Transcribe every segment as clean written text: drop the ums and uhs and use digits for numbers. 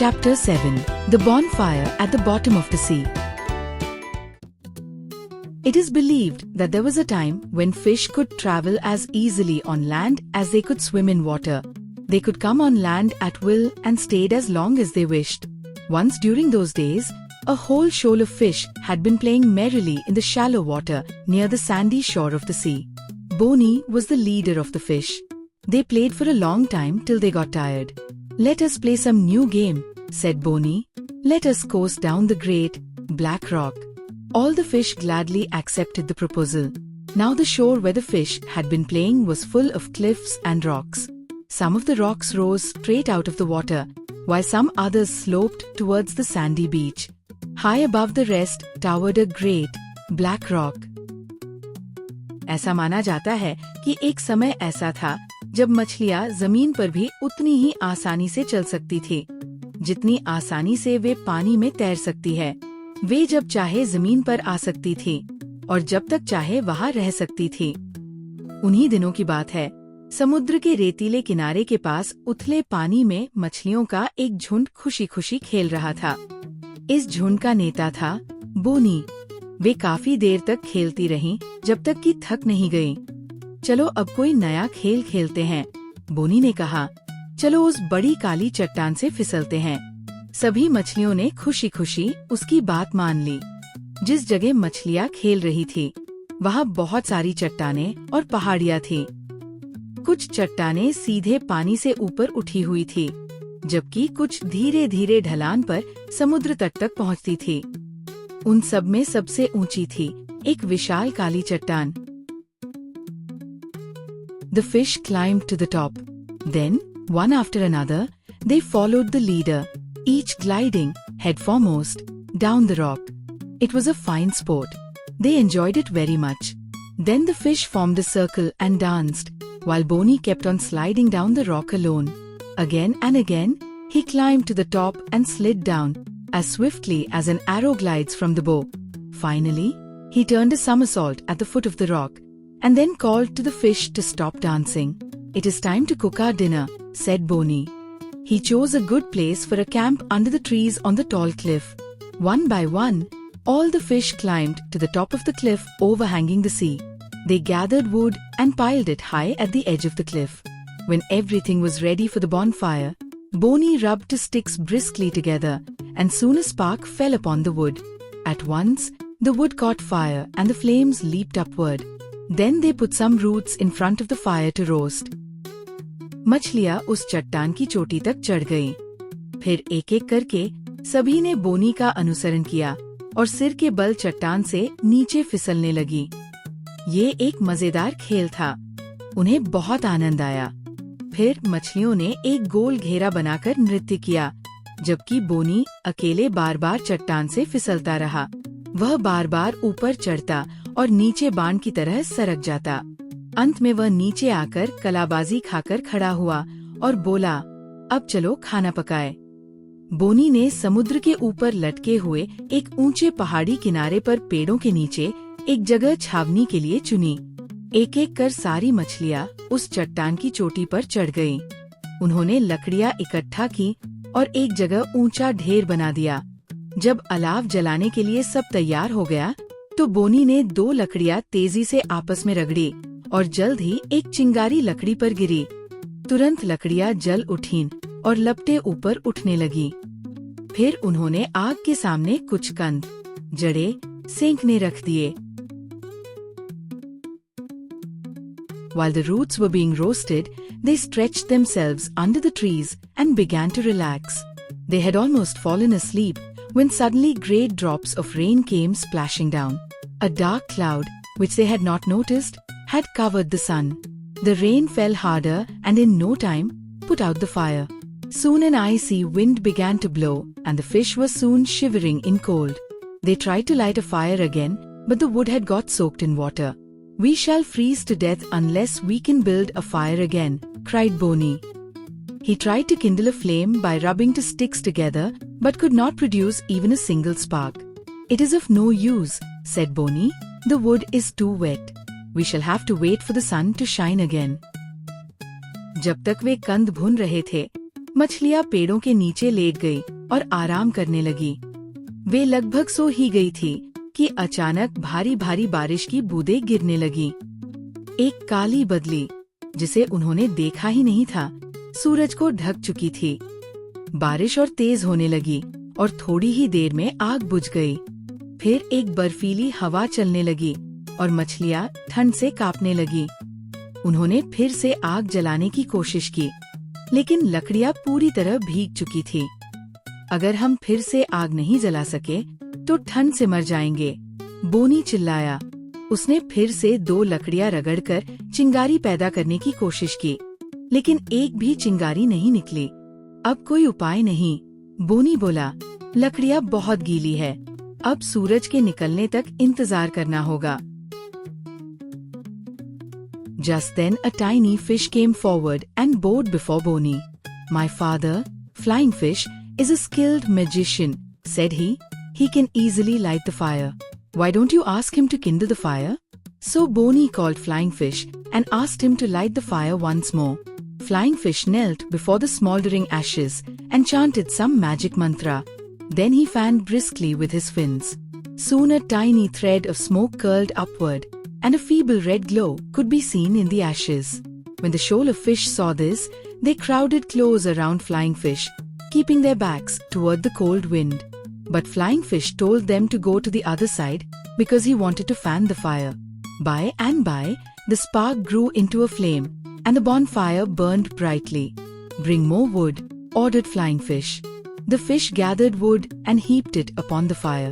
Chapter 7 The Bonfire at the Bottom of the Sea. It is believed that there was a time when fish could travel as easily on land as they could swim in water. They could come on land at will and stayed as long as they wished. Once during those days, a whole shoal of fish had been playing merrily in the shallow water near the sandy shore of the sea. Bonnie was the leader of the fish. They played for a long time till they got tired. "Let us play some new game," said Bonnie. "Let us coast down the great, black rock." All the fish gladly accepted the proposal. Now the shore where the fish had been playing was full of cliffs and rocks. Some of the rocks rose straight out of the water, while some others sloped towards the sandy beach. High above the rest towered a great, black rock. ऐसा माना जाता है कि एक समय ऐसा था जब मछलियाँ जमीन पर भी उतनी ही आसानी से चल सकती थी जितनी आसानी से वे पानी में तैर सकती है। वे जब चाहे जमीन पर आ सकती थी और जब तक चाहे वहाँ रह सकती थी। उन्हीं दिनों की बात है। समुद्र के रेतीले किनारे के पास उथले पानी में मछलियों का एक झुंड खुशी खुशी खेल रहा था। इस झुंड का नेता था बोनी। वे काफी देर तक खेलती रहीं जब तक कि थक नहीं गईं। "चलो अब कोई नया खेल खेलते हैं," बोनी ने कहा। "चलो उस बड़ी काली चट्टान से फिसलते हैं।" सभी मछलियों ने खुशी खुशी उसकी बात मान ली। जिस जगह मछलियाँ खेल रही थी वहाँ बहुत सारी चट्टानें और पहाड़ियाँ थी। कुछ चट्टानें सीधे पानी से ऊपर उठी हुई थी, जबकि कुछ धीरे धीरे ढलान पर समुद्र तट तक पहुँचती थी। उन सब में सबसे ऊंची थी एक विशाल काली चट्टान। The fish climbed to the top. Then, one after another, they followed the leader, each gliding, head foremost, down the rock. It was a fine sport. They enjoyed it very much. Then the fish formed a circle and danced, while Bonnie kept on sliding down the rock alone. Again and again, he climbed to the top and slid down, as swiftly as an arrow glides from the bow. Finally, he turned a somersault at the foot of the rock, and then called to the fish to stop dancing. "It is time to cook our dinner," said Bonnie. He chose a good place for a camp under the trees on the tall cliff. One by one, all the fish climbed to the top of the cliff overhanging the sea. They gathered wood and piled it high at the edge of the cliff. When everything was ready for the bonfire, Bonnie rubbed the sticks briskly together, and soon a spark fell upon the wood. At once, the wood caught fire and the flames leaped upward. Then they put some roots in front of the fire to roast. मछलियाँ उस चट्टान की चोटी तक चढ़ गईं। फिर एक एक करके सभी ने बोनी का अनुसरण किया और सिर के बल चट्टान से नीचे फिसलने लगी। ये एक मजेदार खेल था। उन्हें बहुत आनंद आया। फिर मछलियों ने एक गोल घेरा बनाकर नृत्य किया, जबकि बोनी अकेले बार बार चट्टान से फिसलता रहा। वह बार बार ऊपर चढ़ता और नीचे बाण की तरह सरक जाता। अंत में वह नीचे आकर कलाबाजी खाकर खड़ा हुआ और बोला, "अब चलो खाना पकाए।" बोनी ने समुद्र के ऊपर लटके हुए एक ऊंचे पहाड़ी किनारे पर पेड़ों के नीचे एक जगह छावनी के लिए चुनी। एक एक कर सारी मछलियाँ उस चट्टान की चोटी पर चढ़ गईं। उन्होंने लकड़ियाँ इकट्ठा की और एक जगह ऊंचा ढेर बना दिया। जब अलाव जलाने के लिए सब तैयार हो गया, तो बोनी ने 2 लकड़ियाँ तेजी से आपस में रगड़ी और जल्द ही एक चिंगारी लकड़ी पर गिरी। तुरंत लकड़ियाँ जल उठीं और लपटे ऊपर उठने लगी। फिर उन्होंने आग के सामने कुछ कंद, जड़ें सेंकने रख दिए। While the roots were being roasted, they stretched themselves under the trees and began to relax. They had almost fallen asleep when suddenly great drops of rain came splashing down. A dark cloud, which they had not noticed, had covered the sun. The rain fell harder and in no time put out the fire. Soon an icy wind began to blow and the fish were soon shivering in cold. They tried to light a fire again, but the wood had got soaked in water. "We shall freeze to death unless we can build a fire again," cried Bonnie. He tried to kindle a flame by rubbing the sticks together, but could not produce even a single spark. "It is of no use," said Bonnie. "The wood is too wet. We shall have to wait for the sun to shine again." जब तक वे कंद भून रहे थे, मछलियाँ पेड़ों के नीचे लेट गई और आराम करने लगी। वे लगभग सो ही गई थी कि अचानक भारी भारी बारिश की बूंदें गिरने लगी। एक काली बदली, जिसे उन्होंने देखा ही नहीं था, सूरज को ढक चुकी थी। बारिश और तेज होने लगी और थोड़ी ही देर में आग बुझ गई। फिर एक बर्फीली हवा चलने लगी और मछलियाँ ठंड से कांपने लगी। उन्होंने फिर से आग जलाने की कोशिश की, लेकिन लकड़ियाँ पूरी तरह भीग चुकी थी। अगर हम फिर से आग नहीं जला सके तो ठंड से मर जाएंगे, बोनी चिल्लाया। उसने फिर से 2 लकड़ियाँ रगड़कर चिंगारी पैदा करने की कोशिश की, लेकिन एक भी चिंगारी नहीं निकली। अब कोई उपाय नहीं, बोनी बोला। लकड़ियाँ बहुत गीली है, अब सूरज के निकलने तक इंतजार करना होगा। Just then a tiny fish came forward and bowed before Boni. "My father, Flying Fish, is a skilled magician," said he. "He can easily light the fire. Why don't you ask him to kindle the fire?" So Boni called Flying Fish and asked him to light the fire once more. Flying Fish knelt before the smoldering ashes and chanted some magic mantra. Then he fanned briskly with his fins. Soon a tiny thread of smoke curled upward, and a feeble red glow could be seen in the ashes. When the shoal of fish saw this, they crowded close around Flying Fish, keeping their backs toward the cold wind. But Flying Fish told them to go to the other side because he wanted to fan the fire. By and by, the spark grew into a flame, and the bonfire burned brightly. "Bring more wood," ordered Flying Fish. The fish gathered wood and heaped it upon the fire.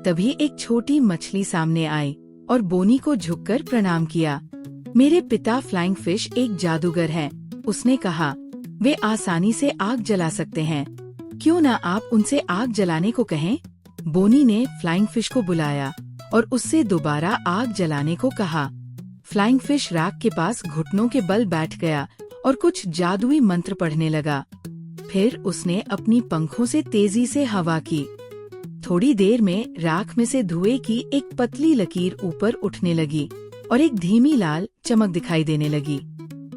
तभी एक छोटी मछली सामने आई और बोनी को झुककर प्रणाम किया। "मेरे पिता फ्लाइंग फिश एक जादूगर हैं," उसने कहा। "वे आसानी से आग जला सकते हैं। क्यों ना आप उनसे आग जलाने को कहें?" बोनी ने फ्लाइंग फिश को बुलाया और उससे दोबारा आग जलाने को कहा। फ्लाइंग फिश राख के पास घुटनों के बल बैठ गया और कुछ जादुई मंत्र पढ़ने लगा। फिर उसने अपनी पंखों से तेजी से हवा की। थोड़ी देर में राख में से धुएं की एक पतली लकीर ऊपर उठने लगी और एक धीमी लाल चमक दिखाई देने लगी।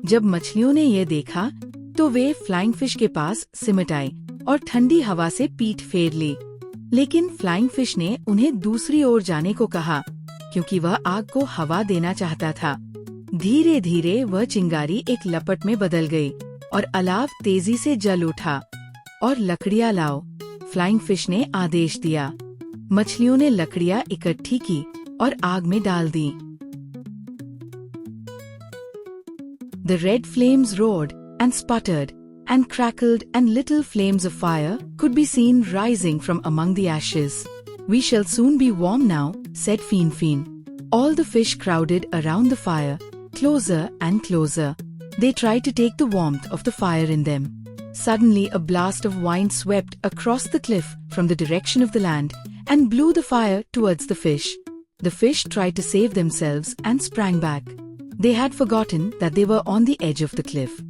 जब मछलियों ने यह देखा तो वे फ्लाइंग फिश के पास सिमट आई और ठंडी हवा से पीठ फेर ली। लेकिन फ्लाइंग फिश ने उन्हें दूसरी ओर जाने को कहा, क्योंकि वह आग को हवा देना चाहता था। धीरे धीरे वह चिंगारी एक लपट में बदल गई और अलाव तेजी से जल उठा। "और लकड़ियाँ लाओ," फ्लाइंग फिश ने आदेश दिया। मछलियों ने लकड़ियाँ इकट्ठी की और आग में डाल दी। The red flames roared and sputtered and crackled, and little flames of fire could be seen rising from among the ashes. "We shall soon be warm now," said Fin. All the fish crowded around the fire, closer and closer. They tried to take the warmth of the fire in them. Suddenly a blast of wind swept across the cliff from the direction of the land and blew the fire towards the fish. The fish tried to save themselves and sprang back. They had forgotten that they were on the edge of the cliff.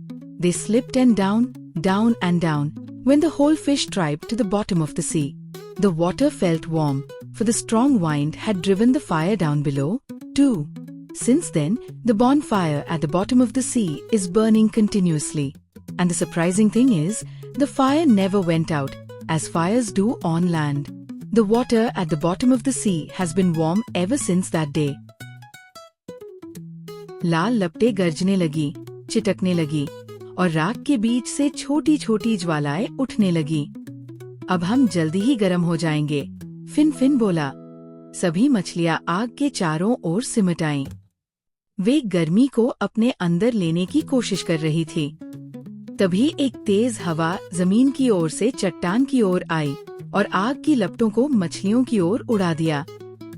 They slipped and down, down and down, when the whole fish tribe to the bottom of the sea. The water felt warm, for the strong wind had driven the fire down below, too. Since then, the bonfire at the bottom of the sea is burning continuously. And the surprising thing is, the fire never went out, as fires do on land. The water at the bottom of the sea has been warm ever since that day. लाल लपटें गरजने लगी, चिटकने लगी और राख के बीच से छोटी छोटी ज्वालाएं उठने लगी। "अब हम जल्दी ही गर्म हो जाएंगे," फिन बोला। सभी मछलियां आग के चारों ओर सिमट आईं। वे गर्मी को अपने अंदर लेने की कोशिश कर रही थी। तभी एक तेज हवा जमीन की ओर से चट्टान की ओर आई और आग की लपटों को मछलियों की ओर उड़ा दिया।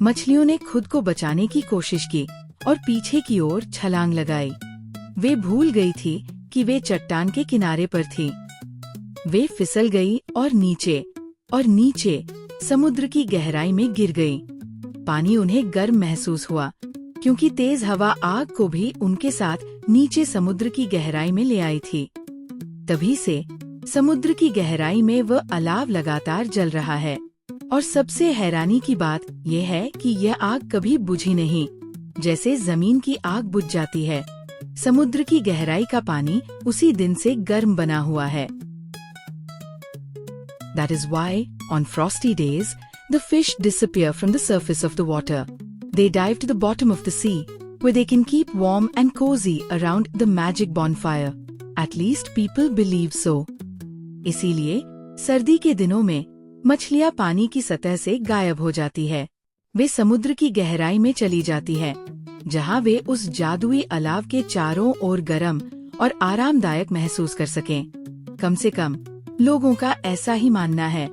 मछलियों ने खुद को बचाने की कोशिश की और पीछे की ओर छलांग लगाई। वे भूल गई थी कि वे चट्टान के किनारे पर थी। वे फिसल गई और नीचे समुद्र की गहराई में गिर गई। पानी उन्हें गर्म महसूस हुआ, क्योंकि तेज हवा आग को भी उनके साथ नीचे समुद्र की गहराई में ले आई थी। तभी से समुद्र की गहराई में वह अलाव लगातार जल रहा है। और सबसे हैरानी की बात यह है कि यह आग कभी बुझी नहीं, जैसे जमीन की आग बुझ जाती है। समुद्र की गहराई का पानी उसी दिन से गर्म बना हुआ है। That is why, on frosty days, the fish disappear from the surface of the water. They dive to the bottom of the sea, where they can keep warm and cozy around the magic bonfire. At least people believe so. इसीलिए सर्दी के दिनों में मछलियाँ पानी की सतह से गायब हो जाती है। वे समुद्र की गहराई में चली जाती है, जहाँ वे उस जादुई अलाव के चारों ओर गर्म और आरामदायक महसूस कर सकें। कम से कम लोगों का ऐसा ही मानना है।